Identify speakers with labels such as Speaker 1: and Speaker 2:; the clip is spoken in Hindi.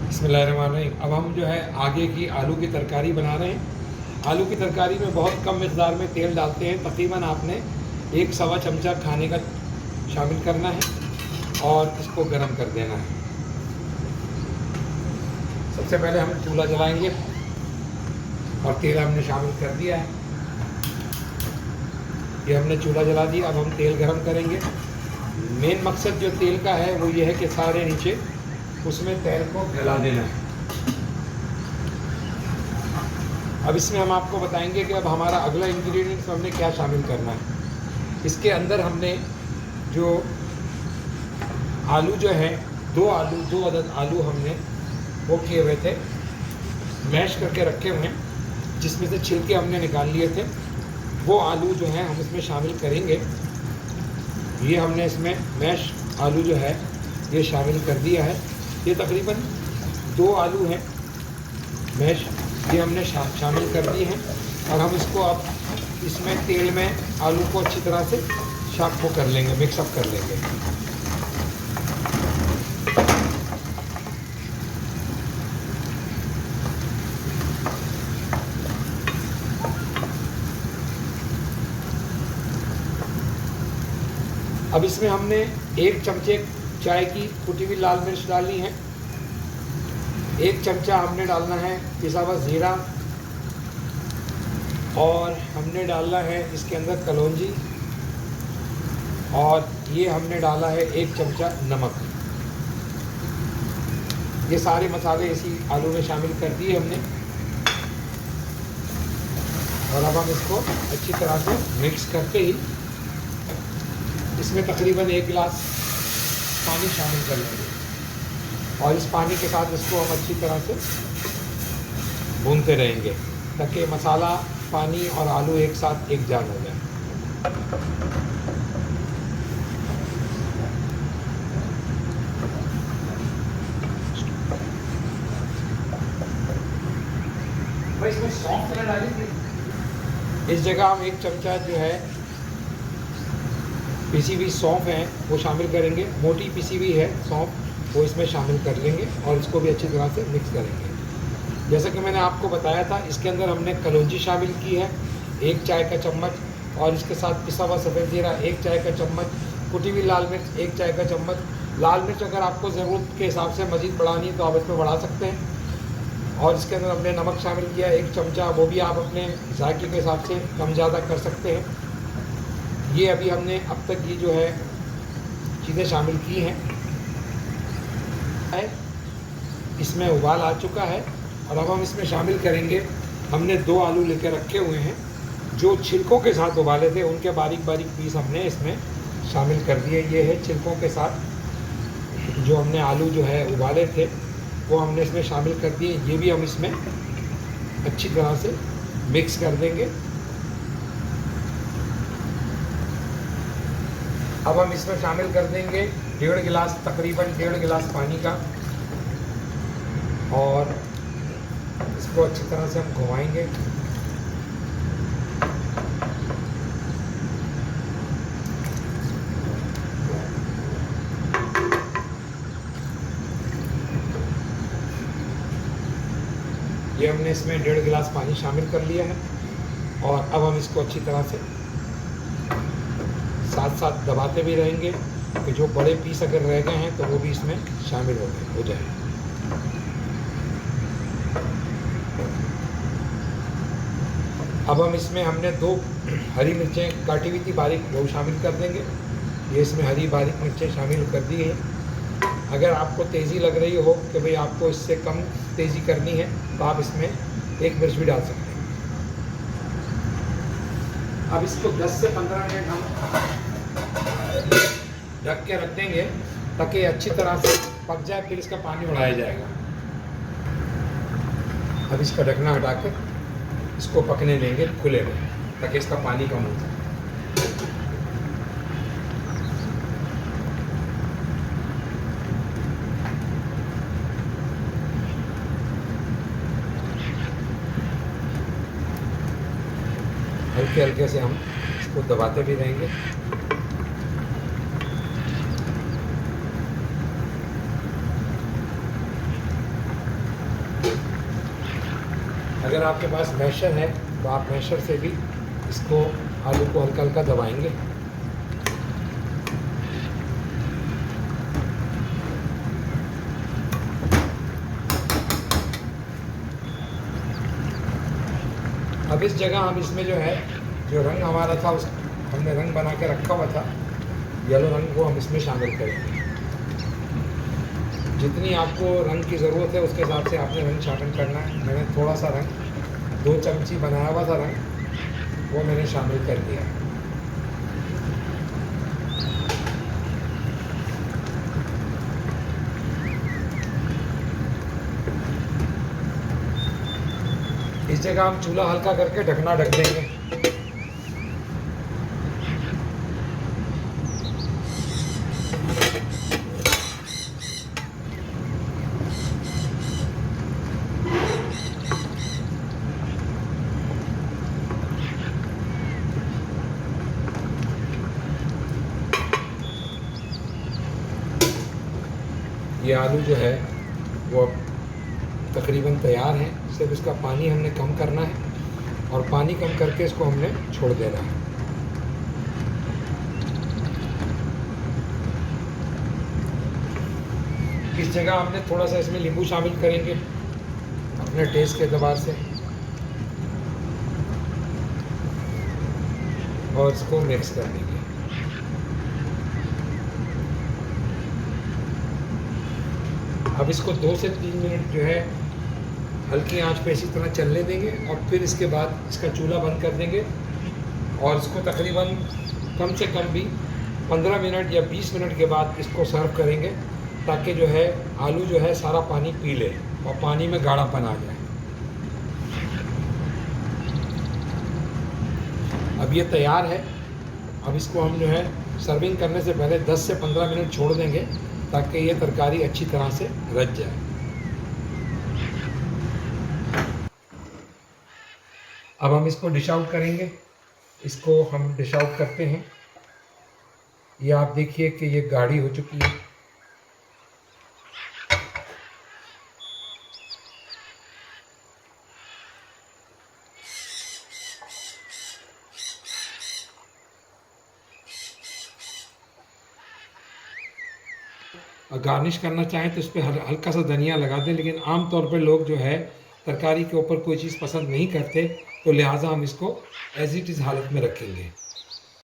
Speaker 1: बिस्मिल्लाहिर्रहमानिर्रहीम। अब हम जो है आगे की आलू की तरकारी बना रहे हैं। आलू की तरकारी में बहुत कम मिक़दार में तेल डालते हैं। तकरीबन आपने 1 सवा चमचा खाने का शामिल करना है और इसको गरम कर देना है। सबसे पहले हम चूल्हा जलाएंगे और तेल हमने शामिल कर दिया है। ये हमने चूल्हा जला दिया। अब हम तेल गरम करेंगे। मेन मकसद जो तेल का है वो ये है कि सारे नीचे उसमें तेल को गला देना है। अब इसमें हम आपको बताएंगे कि अब हमारा अगला इंग्रेडिएंट्स हमने क्या शामिल करना है। इसके अंदर हमने जो आलू जो है दो अदद आलू हमने वो किए हुए थे, मैश करके रखे हुए हैं, जिसमें से छिलके हमने निकाल लिए थे। वो आलू जो है हम इसमें शामिल करेंगे। ये हमने इसमें मैश आलू जो है ये शामिल कर दिया है। ये तकरीबन 2 आलू हैं मैश, ये हमने शामिल कर दिए हैं। और हम इसको अब इसमें तेल में आलू को अच्छी तरह से शार्प कर लेंगे, मिक्सअप कर लेंगे। अब इसमें हमने 1 चमचे चाय की कुटी हुई लाल मिर्च डालनी है। 1 चमचा हमने डालना है पिसा हुआ ज़ीरा, और हमने डालना है इसके अंदर कलौंजी, और ये हमने डाला है 1 चमचा नमक। ये सारे मसाले इसी आलू में शामिल कर दिए हमने। और अब हम इसको अच्छी तरह से मिक्स करके ही इसमें तकरीबन 1 गिलास पानी शामिल कर लेंगे। और इस पानी के साथ इसको हम अच्छी तरह से भूनते रहेंगे ताकि मसाला, पानी और आलू एक साथ एक जान हो जाए। भाई इसमें सौंफ डालेंगे। इस जगह हम 1 चमचा जो है पिसी हुई सौंफ है वो शामिल करेंगे। मोटी पिसी हुई है सौंफ, वो इसमें शामिल कर लेंगे और इसको भी अच्छी तरह से मिक्स करेंगे। जैसा कि मैंने आपको बताया था, इसके अंदर हमने कलौंजी शामिल की है 1 चाय का चम्मच, और इसके साथ पिसा हुआ सफ़ेद ज़ीरा 1 चाय का चम्मच, कुटी हुई लाल मिर्च 1 चाय का चम्मच। लाल मिर्च अगर आपको ज़रूरत के हिसाब से मज़ीद बढ़ानी है तो आप इसमें बढ़ा सकते हैं। और इसके अंदर हमने नमक शामिल किया 1 चमचा, वो भी आप अपने जायके के हिसाब से कम ज़्यादा कर सकते हैं। ये अभी हमने अब तक ये जो है चीज़ें शामिल की हैं। इसमें उबाल आ चुका है और अब हम इसमें शामिल करेंगे, हमने 2 आलू लेकर रखे हुए हैं जो छिलकों के साथ उबाले थे, उनके बारीक बारीक पीस हमने इसमें शामिल कर दिए। ये है छिलकों के साथ जो हमने आलू जो है उबाले थे वो हमने इसमें शामिल कर दिए। ये भी हम इसमें अच्छी तरह से मिक्स कर देंगे। अब हम इसमें शामिल कर देंगे 1.5 गिलास, तकरीबन 1.5 गिलास पानी का, और इसको अच्छी तरह से हम घुमाएंगे। ये हमने इसमें 1.5 गिलास पानी शामिल कर लिया है। और अब हम इसको अच्छी तरह से साथ साथ दबाते भी रहेंगे कि जो बड़े पीस अगर रह गए हैं तो वो भी इसमें शामिल हो जाए। अब हम इसमें हमने 2 हरी मिर्चें काटी हुई थी बारीक, वो शामिल कर देंगे। ये इसमें हरी बारीक मिर्चें शामिल कर दी हैं। अगर आपको तेज़ी लग रही हो कि भाई आपको इससे कम तेज़ी करनी है तो आप इसमें 1 मिर्च भी डाल सकते हैं। अब इसको 10 से 15 मिनट हम ढक के रख देंगे ताकि अच्छी तरह से पक जाए, फिर इसका पानी उड़ाया जाएगा। अब इसका ढकना हटाकर इसको पकने देंगे खुले में ताकि इसका पानी कम हो जाए। हल्के हल्के से हम इसको दबाते भी रहेंगे। अगर आपके पास मैशर है तो आप मैशर से भी इसको आलू को हल्का हल्का दबाएंगे। अब इस जगह हम इसमें जो है जो रंग हमारा था उस हमने रंग बना के रखा हुआ था, येलो रंग को हम इसमें शामिल करेंगे। जितनी आपको रंग की ज़रूरत है उसके हिसाब से आपने रंग शामिल करना है। मैंने थोड़ा सा रंग 2 चमची बनाया हुआ था रंग, वो मैंने शामिल कर दिया। इस जगह हम चूल्हा हल्का करके ढकना ढक देंगे। ये आलू जो है वो अब तकरीबन तैयार है। सिर्फ इसका पानी हमने कम करना है और पानी कम करके इसको हमने छोड़ देना है। इस जगह हमने थोड़ा सा इसमें नींबू शामिल करेंगे अपने टेस्ट के एतबार से और इसको मिक्स कर देंगे। अब इसको 2 से 3 मिनट जो है हल्की आंच पे इसी तरह चलने देंगे और फिर इसके बाद इसका चूल्हा बंद कर देंगे और इसको तकरीबन कम से कम भी 15 मिनट या 20 मिनट के बाद इसको सर्व करेंगे, ताकि जो है आलू जो है सारा पानी पी ले और पानी में गाढ़ापन आ जाए। अब ये तैयार है। अब इसको हम जो है सर्विंग करने से पहले 10 से 15 मिनट छोड़ देंगे ताकि ये तरकारी अच्छी तरह से रच जाए। अब हम इसको डिश आउट करेंगे। इसको हम डिश आउट करते हैं। ये आप देखिए कि ये गाढ़ी हो चुकी है। गार्निश करना चाहें तो इस पर हल्का सा धनिया लगा दें, लेकिन आम तौर पे लोग जो है तरकारी के ऊपर कोई चीज़ पसंद नहीं करते, तो लिहाजा हम इसको एज इट इज़ हालत में रखेंगे।